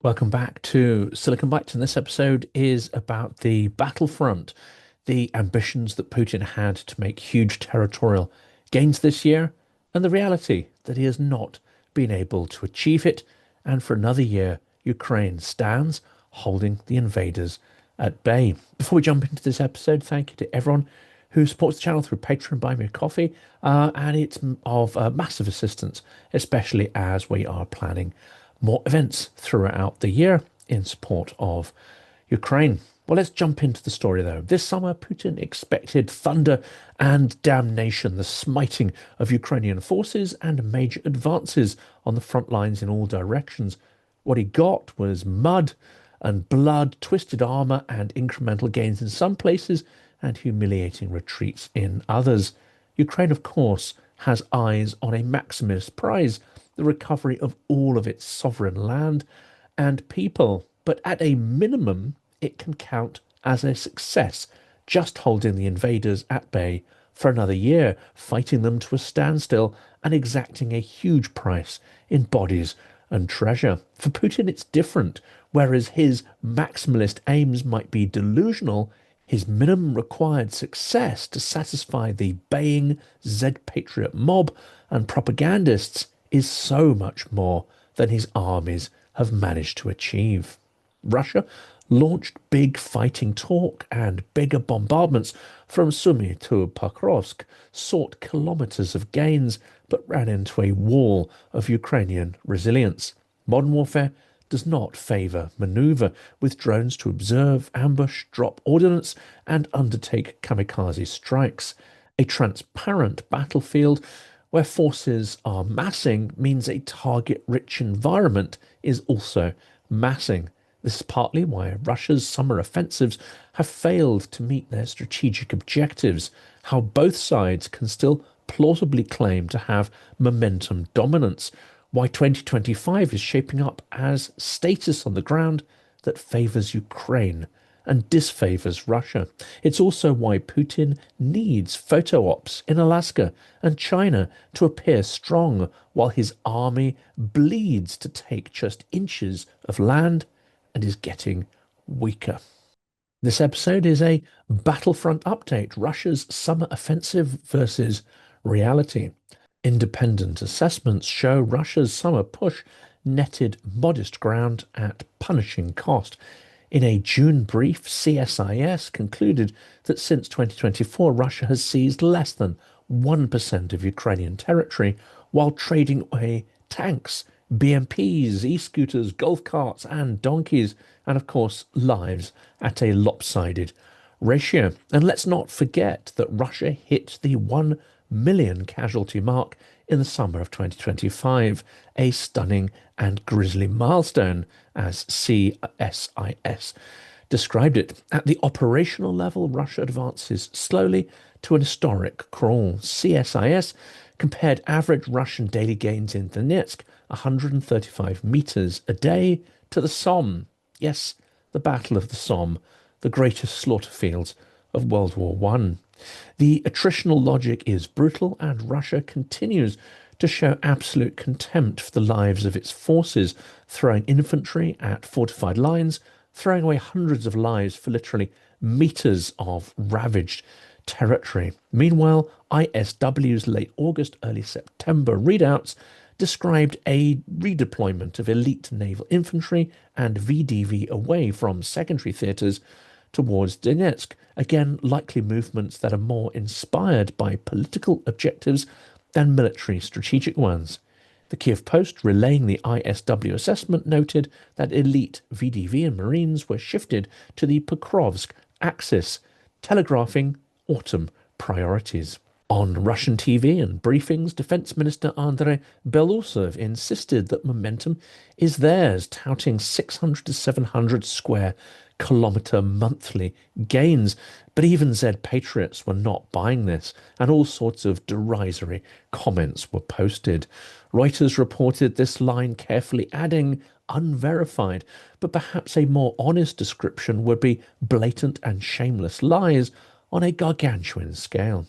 Welcome back to Silicon Bites, and this episode is about the battlefront, the ambitions that Putin had to make huge territorial gains this year, and the reality that he has not been able to achieve it. And for another year, Ukraine stands holding the invaders at bay. Before we jump into this episode, thank you to everyone who supports the channel through Patreon, Buy Me a Coffee, and it's of massive assistance, especially as we are planning more events throughout the year in support of Ukraine. Well, let's jump into the story, though. This summer, Putin expected thunder and damnation, the smiting of Ukrainian forces and major advances on the front lines in all directions. What he got was mud and blood, twisted armour and incremental gains in some places, and humiliating retreats in others. Ukraine, of course, has eyes on a maximalist prize, the recovery of all of its sovereign land and people. But at a minimum, it can count as a success, just holding the invaders at bay for another year, fighting them to a standstill and exacting a huge price in bodies and treasure. For Putin, it's different. Whereas his maximalist aims might be delusional, his minimum required success to satisfy the baying Z-Patriot mob and propagandists is so much more than his armies have managed to achieve. Russia launched big fighting talk and bigger bombardments from Sumy to Pokrovsk, sought kilometres of gains, but ran into a wall of Ukrainian resilience. Modern warfare does not favour manoeuvre, with drones to observe, ambush, drop ordnance, and undertake kamikaze strikes. A transparent battlefield where forces are massing means a target-rich environment is also massing. This is partly why Russia's summer offensives have failed to meet their strategic objectives, how both sides can still plausibly claim to have momentum dominance, why 2025 is shaping up as stasis on the ground that favours Ukraine and disfavours Russia. It's also why Putin needs photo ops in Alaska and China to appear strong while his army bleeds to take just inches of land and is getting weaker. This episode is a battlefront update, Russia's summer offensive versus reality. Independent assessments show Russia's summer push netted modest ground at punishing cost. In a June brief, CSIS concluded that since 2024, Russia has seized less than 1% of Ukrainian territory while trading away tanks, BMPs, e-scooters, golf carts, and donkeys, and of course, lives at a lopsided ratio. And let's not forget that Russia hit the 1 million casualty mark in the summer of 2025, a stunning and grisly milestone, as CSIS described it. At the operational level, Russia advances slowly to an historic crawl. CSIS compared average Russian daily gains in Donetsk, 135 meters a day, to the Somme. Yes, the Battle of the Somme, the greatest slaughter fields of World War I. The attritional logic is brutal, and Russia continues to show absolute contempt for the lives of its forces, throwing infantry at fortified lines, throwing away hundreds of lives for literally meters of ravaged territory. Meanwhile, ISW's late August, early September readouts described a redeployment of elite naval infantry and VDV away from secondary theatres towards Donetsk, again likely movements that are more inspired by political objectives than military strategic ones. The Kiev Post, relaying the ISW assessment, noted that elite VDV and Marines were shifted to the Pokrovsk axis, telegraphing autumn priorities. On Russian TV and briefings, Defense Minister Andrei Belousov insisted that momentum is theirs, touting 600 to 700 square kilometre monthly gains. But even Z-Patriots were not buying this, and all sorts of derisory comments were posted. Reuters reported this line carefully, adding, unverified, but perhaps a more honest description would be blatant and shameless lies on a gargantuan scale.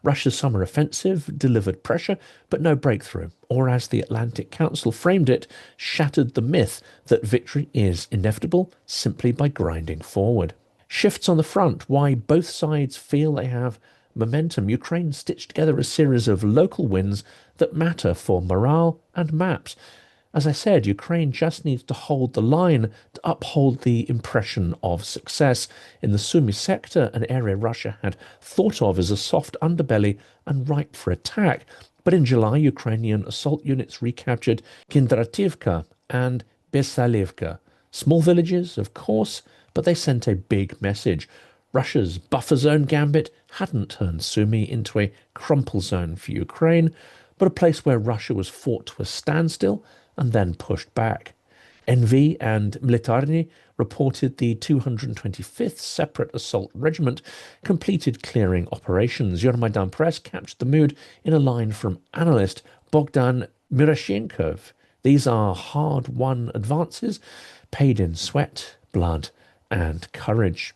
Russia's summer offensive delivered pressure, but no breakthrough, or as the Atlantic Council framed it, shattered the myth that victory is inevitable simply by grinding forward. Shifts on the front, why both sides feel they have momentum. Ukraine stitched together a series of local wins that matter for morale and maps. As I said, Ukraine just needs to hold the line to uphold the impression of success in the Sumy sector, an area Russia had thought of as a soft underbelly and ripe for attack. But in July, Ukrainian assault units recaptured Kindrativka and Besalivka. Small villages, of course, but they sent a big message. Russia's buffer zone gambit hadn't turned Sumy into a crumple zone for Ukraine, but a place where Russia was fought to a standstill and then pushed back. NV and Militarny reported the 225th Separate Assault Regiment completed clearing operations. Euromaidan Press captured the mood in a line from analyst Bogdan Mirashenkov. These are hard-won advances, paid in sweat, blood, and courage.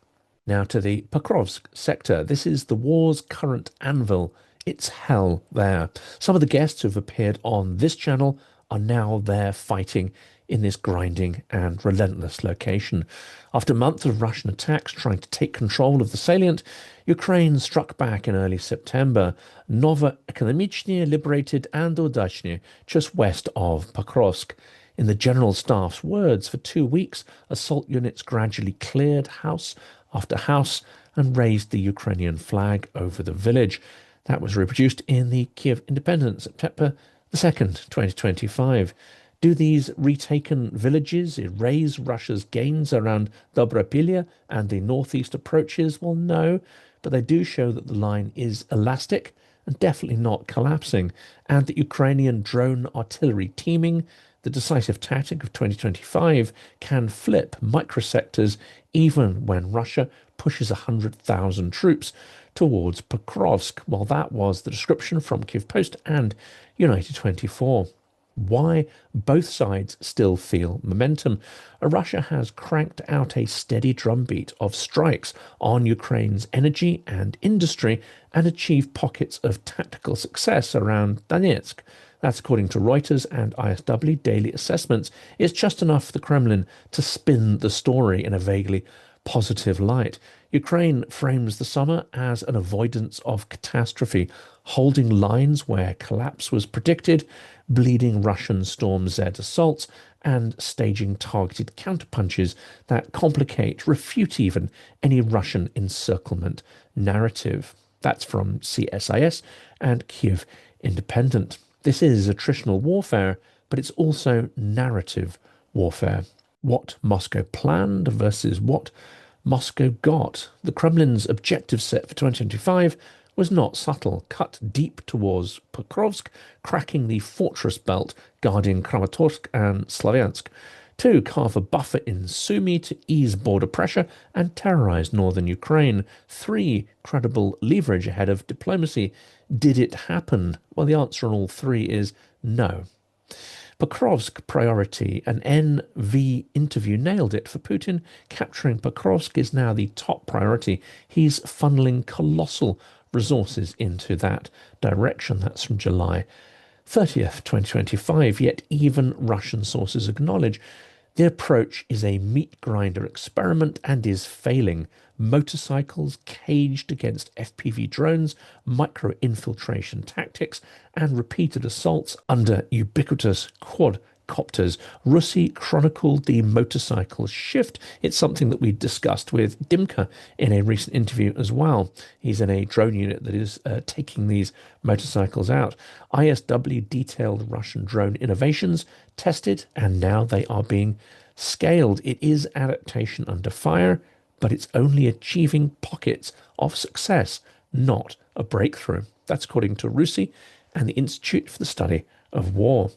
Now to the Pokrovsk sector. This is the war's current anvil. It's hell there. Some of the guests who've appeared on this channel are now there fighting in this grinding and relentless location. After months of Russian attacks trying to take control of the salient, Ukraine struck back in early September. Novo-Ekonomichny liberated and Udachny, just west of Pokrovsk. In the General Staff's words, for 2 weeks, assault units gradually cleared house after house and raised the Ukrainian flag over the village. That was reproduced in the Kiev Independent, September the 2nd, 2025. Do these retaken villages erase Russia's gains around Dobropilya and the northeast approaches? Well, no, but they do show that the line is elastic and definitely not collapsing, and that Ukrainian drone artillery teaming, the decisive tactic of 2025, can flip microsectors even when Russia pushes 100,000 troops towards Pokrovsk. Well, that was the description from Kyiv Post and United 24. Why both sides still feel momentum. Russia has cranked out a steady drumbeat of strikes on Ukraine's energy and industry and achieved pockets of tactical success around Donetsk. That's according to Reuters and ISW daily assessments. It's just enough for the Kremlin to spin the story in a vaguely positive light. Ukraine frames the summer as an avoidance of catastrophe, holding lines where collapse was predicted, bleeding Russian Storm Z assaults, and staging targeted counterpunches that complicate, refute even, any Russian encirclement narrative. That's from CSIS and Kyiv Independent. This is attritional warfare, but it's also narrative warfare. What Moscow planned versus what Moscow got. The Kremlin's objective set for 2025 was not subtle, cut deep towards Pokrovsk, cracking the fortress belt guarding Kramatorsk and Slavyansk. 2. Carve a buffer in Sumy to ease border pressure and terrorize northern Ukraine. 3. Credible leverage ahead of diplomacy. Did it happen? Well, the answer on all 3 is no. Pokrovsk priority. An NV interview nailed it for Putin. Capturing Pokrovsk is now the top priority. He's funneling colossal resources into that direction. That's from July 30th, 2025. Yet even Russian sources acknowledge the approach is a meat grinder experiment and is failing. Motorcycles caged against FPV drones, micro-infiltration tactics, and repeated assaults under ubiquitous quadcopters. Russi chronicled the motorcycle shift. It's something that we discussed with Dimka in a recent interview as well. He's in a drone unit that is taking these motorcycles out. ISW detailed Russian drone innovations, tested, and now they are being scaled. It is adaptation under fire, but it's only achieving pockets of success, not a breakthrough. That's according to Russi and the Institute for the Study of War.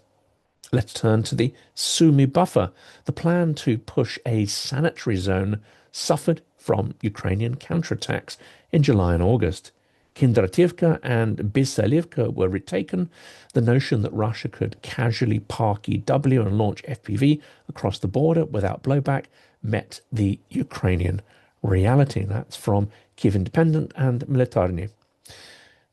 Let's turn to the Sumy buffer. The plan to push a sanitary zone suffered from Ukrainian counterattacks in July and August. Kindrativka and Bisalivka were retaken. The notion that Russia could casually park EW and launch FPV across the border without blowback met the Ukrainian reality. That's from Kyiv Independent and Militarny.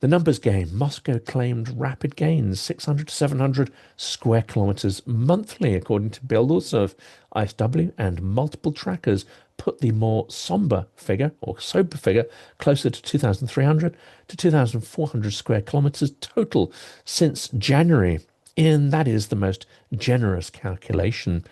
The numbers game. Moscow claimed rapid gains, 600 to 700 square kilometres monthly, according to builders of ISW, and multiple trackers put the more somber figure, or sober figure, closer to 2,300 to 2,400 square kilometres total since January. And that is the most generous calculation.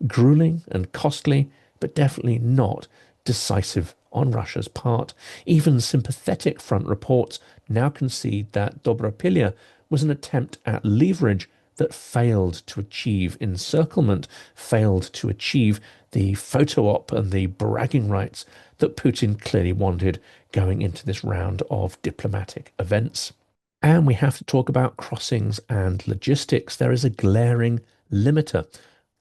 Grueling and costly, but definitely not decisive on Russia's part. Even sympathetic front reports now concede that Dobropilya was an attempt at leverage that failed to achieve encirclement, failed to achieve the photo op and the bragging rights that Putin clearly wanted going into this round of diplomatic events. And we have to talk about crossings and logistics. There is a glaring limiter.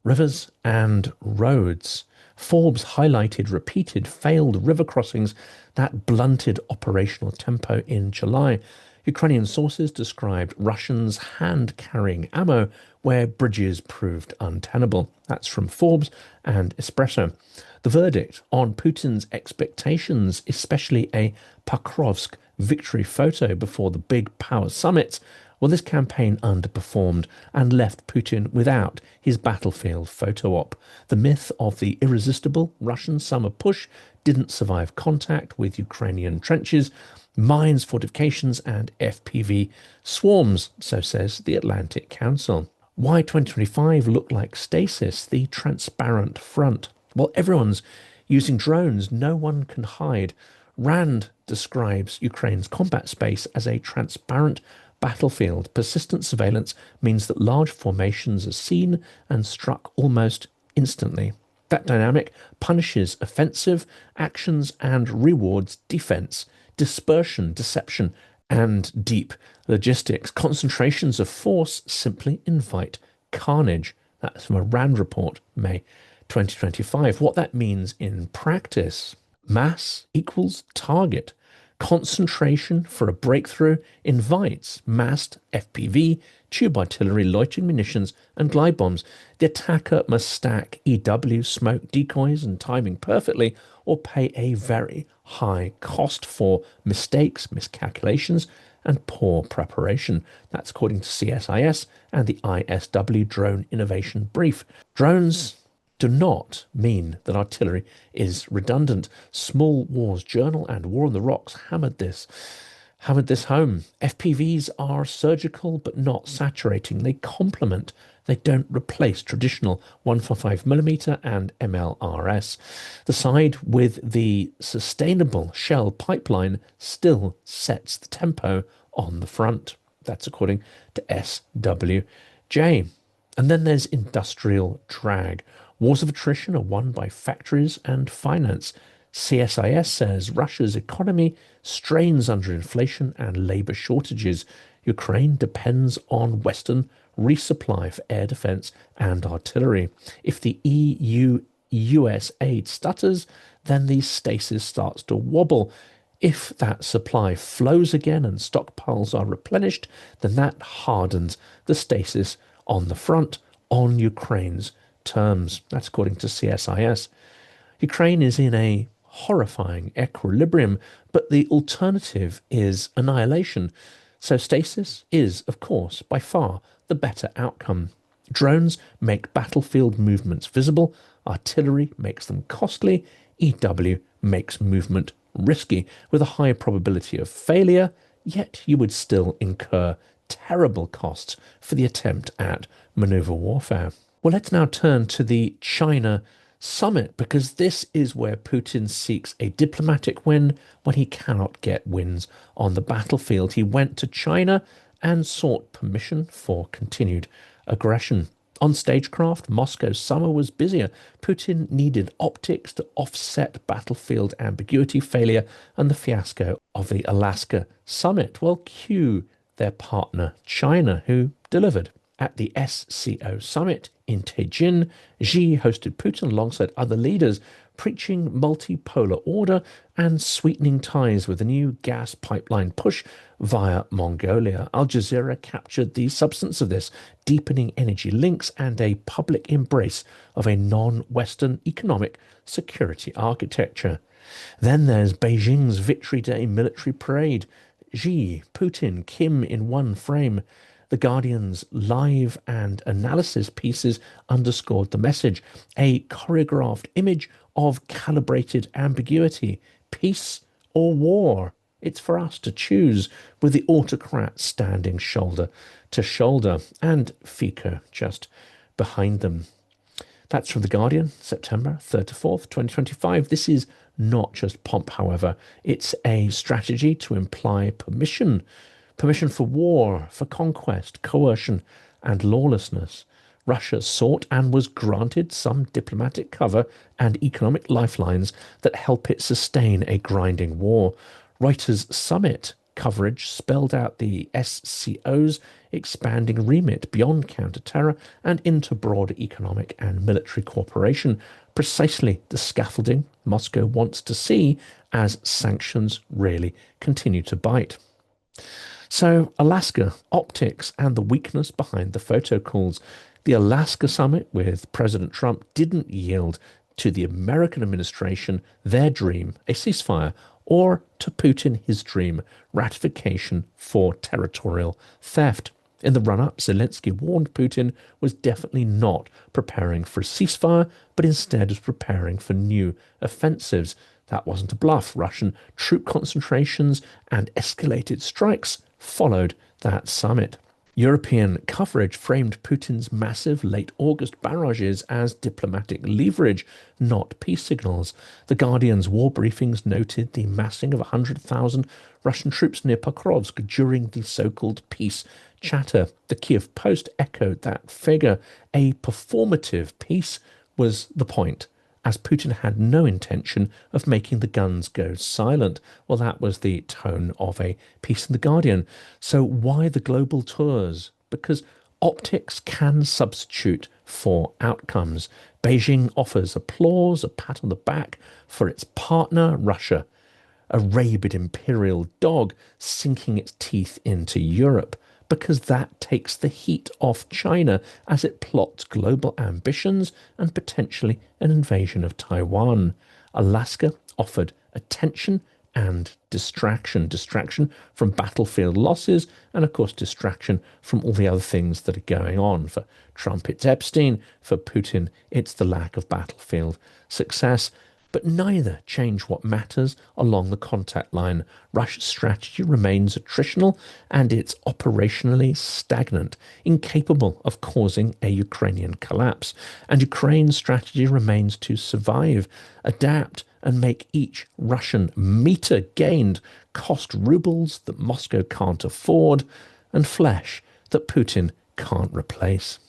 Rivers and roads. Forbes highlighted repeated failed river crossings that blunted operational tempo in July. Ukrainian sources described Russians hand-carrying ammo where bridges proved untenable. That's from Forbes and Espresso. The verdict on Putin's expectations, especially a Pokrovsk victory photo before the big power summits, well, this campaign underperformed and left Putin without his battlefield photo op. The myth of the irresistible Russian summer push didn't survive contact with Ukrainian trenches, mines, fortifications, and FPV swarms, so says the Atlantic Council. Why 2025 looked like stasis, the transparent front? Well, everyone's using drones. No one can hide. Rand describes Ukraine's combat space as a transparent battlefield. Persistent surveillance means that large formations are seen and struck almost instantly. That dynamic punishes offensive actions and rewards defense, dispersion, deception, and deep logistics. Concentrations of force simply invite carnage. That's from a Rand report, May 2025. What that means in practice: mass equals target. Concentration for a breakthrough invites massed FPV, tube artillery, loitering munitions, and glide bombs. The attacker must stack EW, smoke, decoys, and timing perfectly, or pay a very high cost for mistakes, miscalculations, and poor preparation. That's according to CSIS and the ISW Drone Innovation Brief. Drones do not mean that artillery is redundant. Small Wars Journal and War on the Rocks hammered this home. FPVs are surgical but not saturating. They complement, they don't replace traditional 145mm and MLRS. The side with the sustainable shell pipeline still sets the tempo on the front. That's according to SWJ. And then there's industrial drag. Wars of attrition are won by factories and finance. CSIS says Russia's economy strains under inflation and labour shortages. Ukraine depends on Western resupply for air defence and artillery. If the EU-US aid stutters, then the stasis starts to wobble. If that supply flows again and stockpiles are replenished, then that hardens the stasis on the front on Ukraine's terms. That's according to CSIS. Ukraine is in a horrifying equilibrium, but the alternative is annihilation. So stasis is, of course, by far the better outcome. Drones make battlefield movements visible, artillery makes them costly, EW makes movement risky, with a high probability of failure, yet you would still incur terrible costs for the attempt at manoeuvre warfare. Well, let's now turn to the China summit, because this is where Putin seeks a diplomatic win when he cannot get wins on the battlefield. He went to China and sought permission for continued aggression. On stagecraft, Moscow's summer was busier. Putin needed optics to offset battlefield ambiguity failure and the fiasco of the Alaska summit. Well, cue their partner China, who delivered. At the SCO summit in Tianjin, Xi hosted Putin alongside other leaders, preaching multipolar order and sweetening ties with a new gas pipeline push via Mongolia. Al Jazeera captured the substance of this, deepening energy links and a public embrace of a non-Western economic security architecture. Then there's Beijing's Victory Day military parade. Xi, Putin, Kim in one frame. The Guardian's live and analysis pieces underscored the message, a choreographed image of calibrated ambiguity, peace or war. It's for us to choose, with the autocrat standing shoulder to shoulder and Fico just behind them. That's from The Guardian, September 3rd to 4th, 2025. This is not just pomp, however. It's a strategy to imply permission. Permission for war, for conquest, coercion, and lawlessness. Russia sought and was granted some diplomatic cover and economic lifelines that help it sustain a grinding war. Reuters' summit coverage spelled out the SCO's expanding remit beyond counter-terror and into broader economic and military cooperation, precisely the scaffolding Moscow wants to see as sanctions really continue to bite. So, Alaska, optics, and the weakness behind the photo calls. The Alaska summit with President Trump didn't yield to the American administration their dream, a ceasefire, or to Putin his dream, ratification for territorial theft. In the run-up, Zelensky warned Putin was definitely not preparing for a ceasefire, but instead was preparing for new offensives. That wasn't a bluff. Russian troop concentrations and escalated strikes followed that summit. European coverage framed Putin's massive late August barrages as diplomatic leverage, not peace signals. The Guardian's war briefings noted the massing of 100,000 Russian troops near Pokrovsk during the so-called peace chatter. The Kiev Post echoed that figure. A performative peace was the point, as Putin had no intention of making the guns go silent. Well, that was the tone of a piece in The Guardian. So why the global tours? Because optics can substitute for outcomes. Beijing offers applause, a pat on the back for its partner, Russia, a rabid imperial dog sinking its teeth into Europe, because that takes the heat off China as it plots global ambitions and potentially an invasion of Taiwan. Alaska offered attention and distraction. Distraction from battlefield losses and, of course, distraction from all the other things that are going on. For Trump, it's Epstein. For Putin, it's the lack of battlefield success. But neither change what matters along the contact line. Russia's strategy remains attritional and it's operationally stagnant, incapable of causing a Ukrainian collapse. And Ukraine's strategy remains to survive, adapt, and make each Russian meter gained cost rubles that Moscow can't afford and flesh that Putin can't replace.